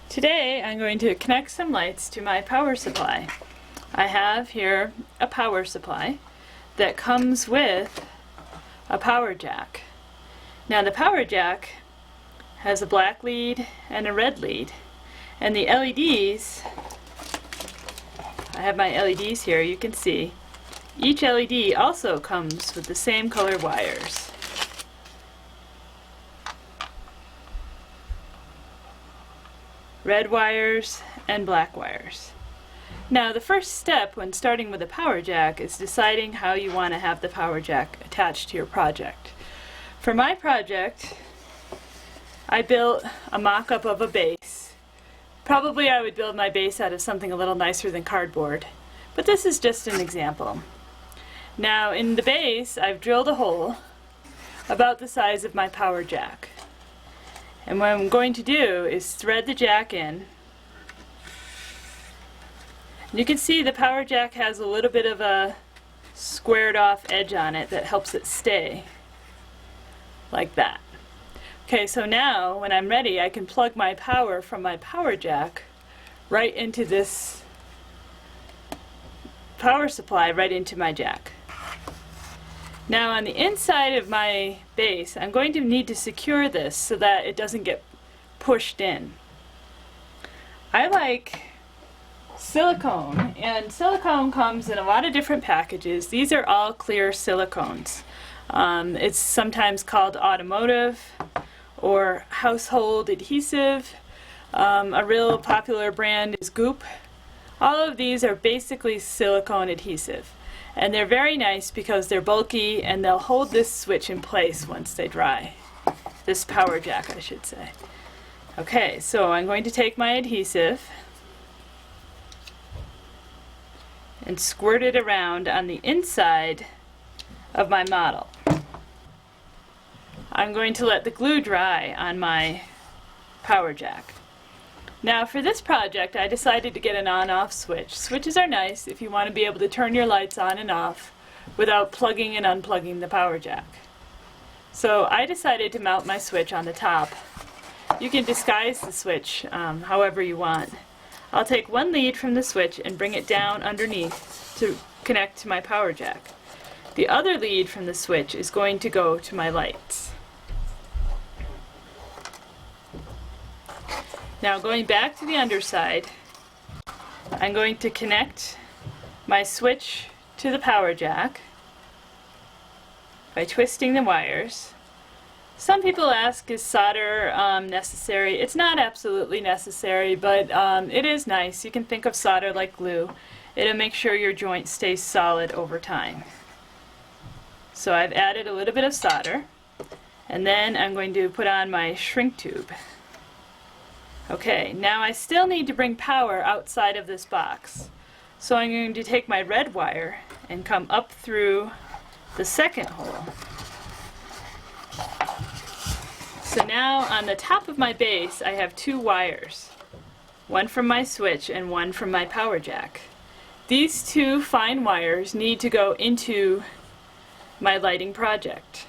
Today I'm going to connect some lights to my power supply. I have here a power supply that comes with a power jack. Now the power jack has a black lead and a red lead, and the LEDs, I have my LEDs here, you can see each LED also comes with the same color wires. Red wires and black wires. Now the first step when starting with a power jack is deciding how you want to have the power jack attached to your project. For my project, I built a mock-up of a base. Probably I would build my base out of something a little nicer than cardboard, but this is just an example. Now in the base I've drilled a hole about the size of my power jack. And what I'm going to do is thread the jack in. You can see the power jack has a little bit of a squared off edge on it that helps it stay like that. Okay, so now when I'm ready I can plug my power from my power jack right into this power supply, right into my jack. Now on the inside of my base, I'm going to need to secure this so that it doesn't get pushed in. I like silicone, and silicone comes in a lot of different packages. These are all clear silicones. It's sometimes called automotive or household adhesive. A real popular brand is Goop. All of these are basically silicone adhesive. And they're very nice because they're bulky and they'll hold this switch in place once they dry. This power jack, I should say. Okay, so I'm going to take my adhesive and squirt it around on the inside of my model. I'm going to let the glue dry on my power jack. Now for this project I decided to get an on-off switch. Switches are nice if you want to be able to turn your lights on and off without plugging and unplugging the power jack. So I decided to mount my switch on the top. You can disguise the switch however you want. I'll take one lead from the switch and bring it down underneath to connect to my power jack. The other lead from the switch is going to go to my lights. Now going back to the underside, I'm going to connect my switch to the power jack by twisting the wires. Some people ask, is solder necessary? It's not absolutely necessary, but it is nice. You can think of solder like glue. It'll make sure your joint stays solid over time. So I've added a little bit of solder, and then I'm going to put on my shrink tube. Okay, now I still need to bring power outside of this box. So I'm going to take my red wire and come up through the second hole. So now on the top of my base I have two wires. One from my switch and one from my power jack. These two fine wires need to go into my lighting project.